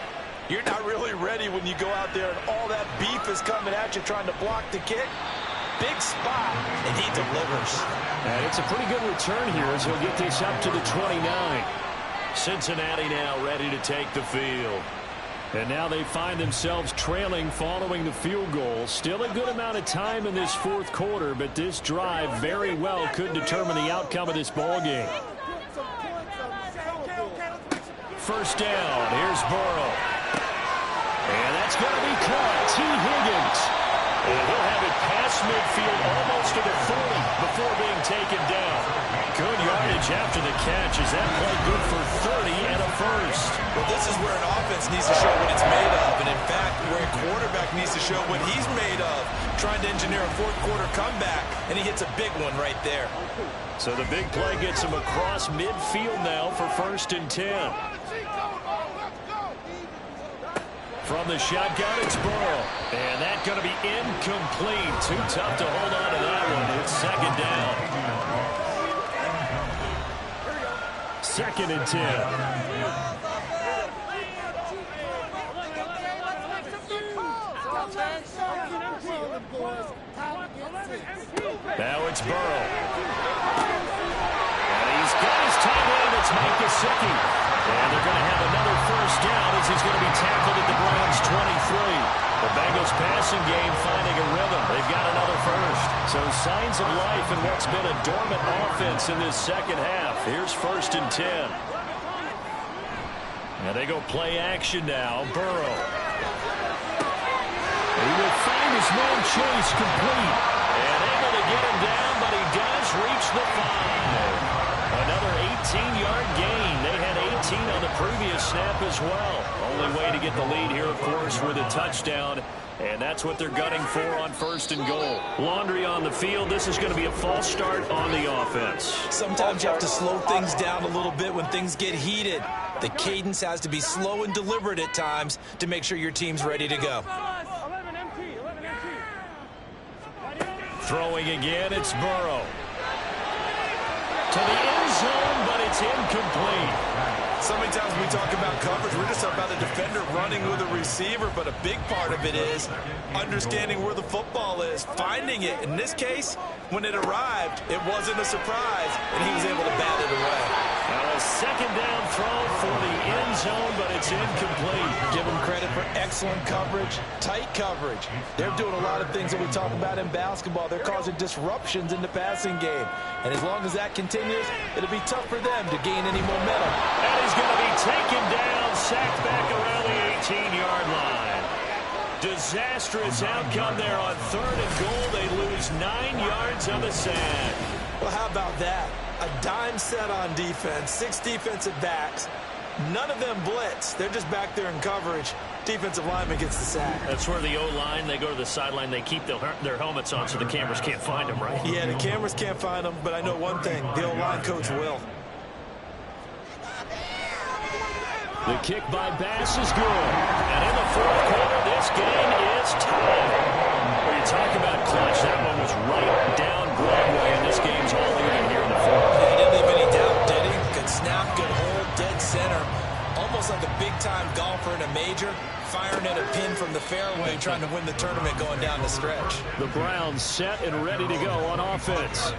You're not really ready when you go out there and all that beef is coming at you trying to block the kick. Big spot, and he delivers. And it's a pretty good return here as he'll get this up to the 29. Cincinnati now ready to take the field. And now they find themselves trailing following the field goal. Still a good amount of time in this 4th quarter, but this drive very well could determine the outcome of this ball game. First down, here's Burrow. And that's going to be caught. T. Higgins. And he'll have it past midfield almost to the 40 before being taken down. Good yardage after the catch. Is that play good for 30 and a first? Well, this is where an offense needs to show what it's made of. And, in fact, where a quarterback needs to show what he's made of. Trying to engineer a 4th quarter comeback, and he hits a big one right there. So the big play gets him across midfield now for 1st and 10. From the shotgun, it's Burrow. And that's going to be incomplete. Too tough to hold on to that one. It's 2nd down. 2nd and 10. Now it's Burrow. And he's got his tight end. It's Mike Gesicki. And they're going to have another first down as he's going to be tackled at the Browns' 23. The Bengals passing game finding a rhythm. They've got another first. So signs of life in what's been a dormant offense in this second half. Here's 1st and 10. And they go play action now. Burrow. He will find his man Chase complete. And able to get him down, but he does reach the 5. Another 18-yard gain. They had 18 on the previous snap as well. Only way to get the lead here, of course, with a touchdown. And that's what they're gunning for on 1st and goal. Laundry on the field. This is going to be a false start on the offense. Sometimes you have to slow things down a little bit when things get heated. The cadence has to be slow and deliberate at times to make sure your team's ready to go. Throwing again, it's Burrow. To the end zone, but it's incomplete. So many times when we talk about coverage, we're just talking about the defender running with a receiver, but a big part of it is understanding where the football is, finding it. In this case, when it arrived, it wasn't a surprise, and he was able to bat it away. Now a 2nd down throw for the end zone, but it's incomplete. Give him credit for excellent coverage, tight coverage. They're doing a lot of things that we talk about in basketball. They're causing disruptions in the passing game. And as long as that continues, it'll be tough for them to gain any momentum. And he's going to be taken down, sacked back around the 18-yard line. Disastrous outcome there on 3rd and goal. They lose 9 yards on the sack. Well, how about that? A dime set on defense, 6 defensive backs. None of them blitz. They're just back there in coverage. Defensive lineman gets the sack. That's where the O-line, they go to the sideline, they keep their helmets on so the cameras can't find them, right? Yeah, the cameras can't find them, but I know one thing. The O-line coach will. The kick by Bass is good. And in the 4th quarter, this game is tied. When you talk about clutch, that one was right down Broadway, and this game's all even here in the 4th. He didn't leave any doubt, did he? Good snap, good hold, dead center. Almost like a big-time golfer in a a major, firing at a pin from the fairway, trying to win the tournament going down the stretch. The Browns set and ready to go on offense.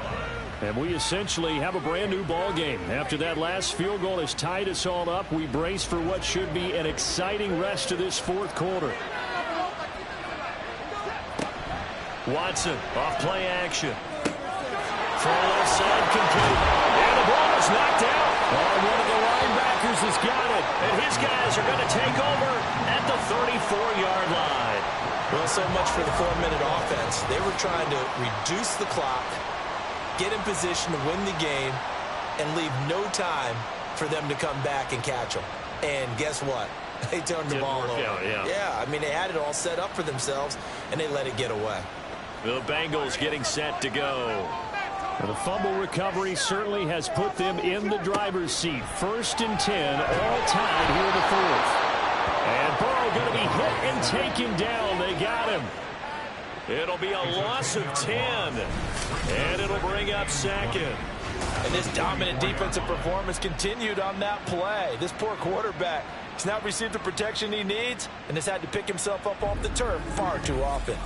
And we essentially have a brand new ball game. After that last field goal has tied us all up, we brace for what should be an exciting rest of this fourth quarter. Watson, off play action. From left side, complete. And the ball is knocked out. Oh, one of the linebackers has got it. And his guys are going to take over at the 34-yard line. Well, so much for the 4-minute offense. They were trying to reduce the clock, get in position to win the game, and leave no time for them to come back and catch them. And guess what? They turned the ball over. Yeah, I mean, they had it all set up for themselves, and they let it get away. The Bengals getting set to go. The fumble recovery certainly has put them in the driver's seat. 1st and 10, all tied here in the fourth. And Burrow going to be hit and taken down. They got him. It'll be a loss of 10. And it'll bring up 2nd. And this dominant defensive performance continued on that play. This poor quarterback has not received the protection he needs and has had to pick himself up off the turf far too often.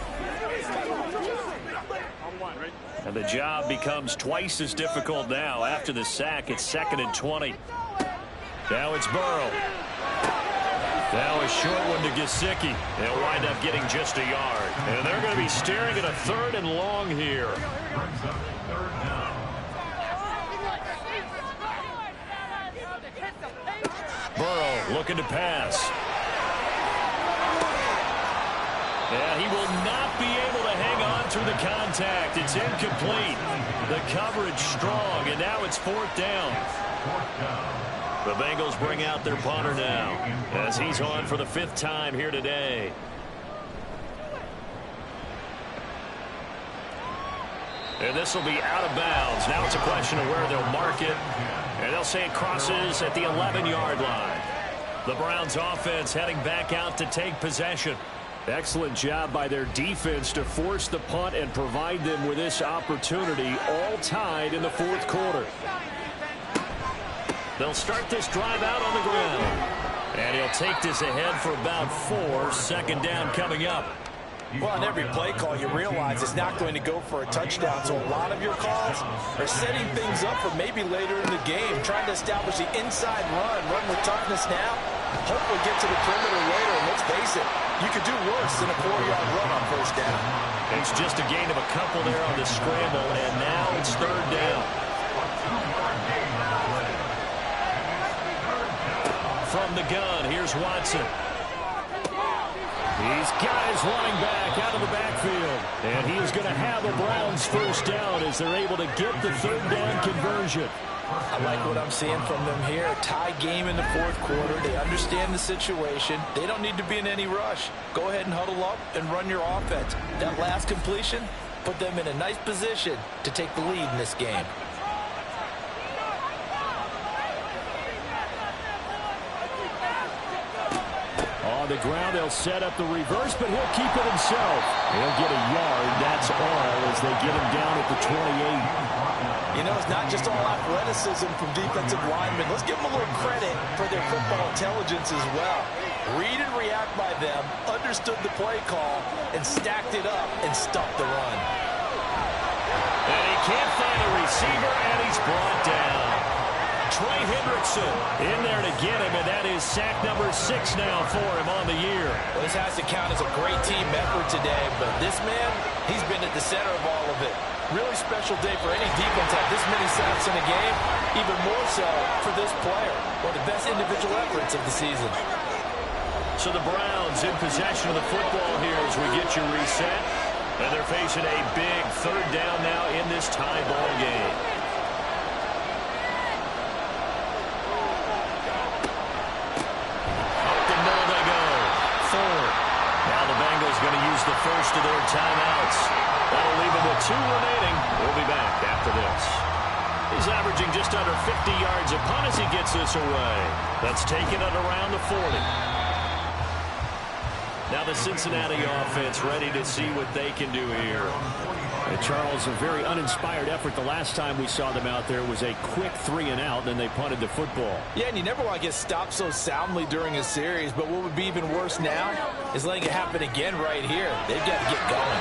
And the job becomes twice as difficult now. After the sack, it's 2nd and 20. Now it's Burrow. Now a short one to Gesicki. They'll wind up getting just a yard. And they're going to be staring at a 3rd and long here. Burrow looking to pass. Yeah, he will not be able to hang on through the contact. It's incomplete. The coverage strong, and now it's 4th down. The Bengals bring out their punter now as he's on for the 5th time here today. And this will be out of bounds. Now it's a question of where they'll mark it. And they'll say it crosses at the 11-yard line. The Browns offense heading back out to take possession. Excellent job by their defense to force the punt and provide them with this opportunity, all tied in the fourth quarter. They'll start this drive out on the ground. And he'll take this ahead for about 4. 2nd down coming up. Well, on every play call, you realize it's not going to go for a touchdown. So a lot of your calls are setting things up for maybe later in the game, trying to establish the inside run with toughness now. Hopefully get to the perimeter later. And let's face it, you could do worse than a 4-yard run on 1st down. It's just a gain of a couple there on the scramble, and now it's 3rd down. From the gun, here's Watson. He's got his running back out of the backfield. And he is going to have a Browns 1st down as they're able to get the 3rd down conversion. I like what I'm seeing from them here. A tie game in the fourth quarter. They understand the situation. They don't need to be in any rush. Go ahead and huddle up and run your offense. That last completion put them in a nice position to take the lead in this game. On the ground, they'll set up the reverse, but he'll keep it himself. He'll get a yard. That's all as they get him down at the 28. You know, it's not just all athleticism from defensive linemen. Let's give them a little credit for their football intelligence as well. Read and react by them, understood the play call, and stacked it up and stuffed the run. And he can't find a receiver, and he's brought down. Trey Hendrickson in there to get him, and that is sack number 6 now for him on the year. Well, this has to count as a great team effort today, but this man, he's been at the center of all of it. Really special day for any defense to have this many sacks in a game, even more so for this player. One of the best individual efforts of the season. So the Browns in possession of the football here as we get you reset. And they're facing a big 3rd down now in this tie ball game. Up the middle they go. 4th. Now the Bengals going to use the first of their timeouts. That'll leave them with 2 remaining. We'll be back after this. He's averaging just under 50 yards a punt as he gets this away. That's taken it around the 40. Now the Cincinnati offense ready to see what they can do here. And Charles, a very uninspired effort the last time we saw them out there was a quick 3-and-out, then they punted the football. Yeah, and you never want to get stopped so soundly during a series, but what would be even worse now is letting it happen again right here. They've got to get going.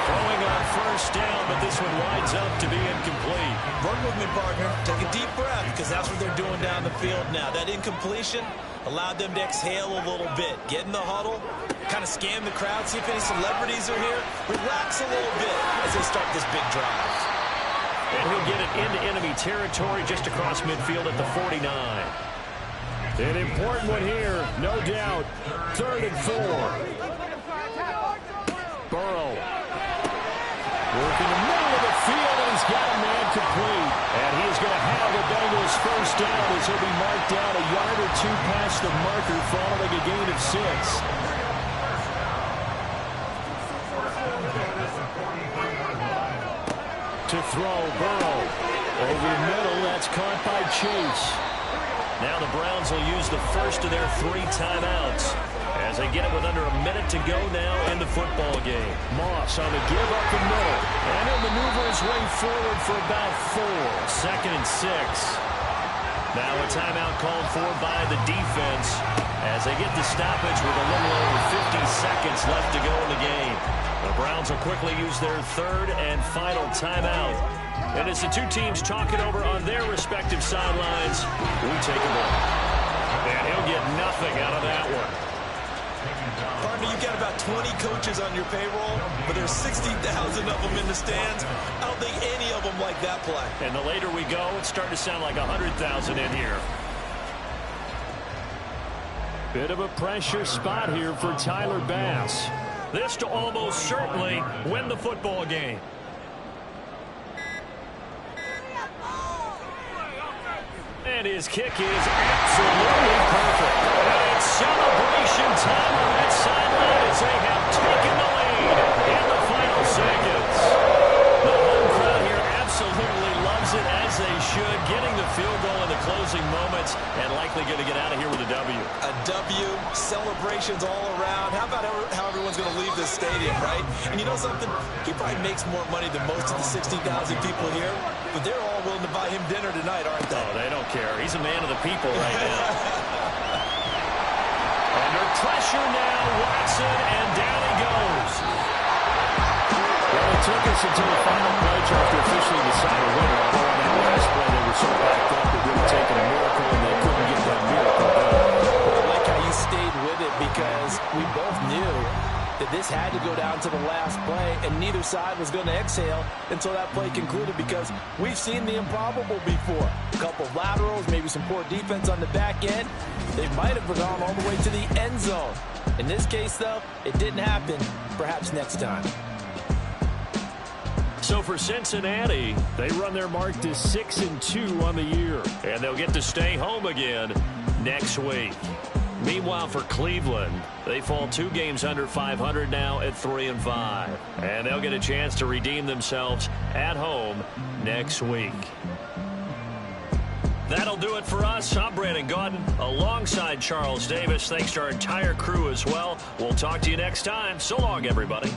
Throwing on first down, but this one winds up to be incomplete. Run with me, partner. Take a deep breath, because that's what they're doing down the field now. That incompletion allowed them to exhale a little bit. Get in the huddle, kind of scan the crowd, see if any celebrities are here. Relax a little bit as they start this big drive. And he'll get it into enemy territory just across midfield at the 49. An important one here, no doubt. 3rd and 4. Burrow. Working the middle of the field, and he's got a man complete. And he is going to have the Bengals first down as he'll be marked down a yard or two past the marker following a gain of 6. To throw, Burrow. Over the middle, that's caught by Chase. Now the Browns will use the first of their 3 timeouts as they get it with under a minute to go now in the football game. Moss on the give up the middle. And he'll maneuver his way forward for about 4. 2nd and 6. Now a timeout called for by the defense as they get the stoppage with a little over 50 seconds left to go in the game. The Browns will quickly use their 3rd and final timeout. And as the two teams talk it over on their respective sidelines, we take a look. And he'll get nothing out of that one. Partner, you've got about 20 coaches on your payroll, but there's 60,000 of them in the stands. I don't think any of them like that play. And the later we go, it's starting to sound like 100,000 in here. Bit of a pressure spot here for Tyler Bass. This to almost certainly win the football game. And his kick is absolutely perfect. And it's celebration time on that sideline as they have taken the lead in the final seconds. The home crowd here absolutely loves it, as they should, getting the field goal in the closing moments and likely going to get out of here with a W. A W, celebrations all around. How about how everyone's going to leave this stadium, right? And you know something? He probably makes more money than most of the 60,000 people here, but they're all willing to buy him dinner tonight, aren't they? Oh, they don't care. He's a man of the people right now. Under pressure now, Watson, and down he goes. Well, it took us until the final play chart to officially decide a winner. Although on that last play, they were so backed up, it would have taken a miracle, and they couldn't get that miracle done. I like how you stayed with it, because we both knew that this had to go down to the last play, and neither side was going to exhale until that play concluded, because we've seen the improbable before. A couple of laterals, maybe some poor defense on the back end. They might have gone all the way to the end zone. In this case, though, it didn't happen. Perhaps next time. So for Cincinnati, They run their mark to 6-2 on the year. and they'll get to stay home again next week. Meanwhile, for Cleveland, they fall 2 games under 500 now at 3-5. And they'll get a chance to redeem themselves at home next week. That'll do it for us. I'm Brandon Gaudin alongside Charles Davis. Thanks to our entire crew as well. We'll talk to you next time. So long, everybody.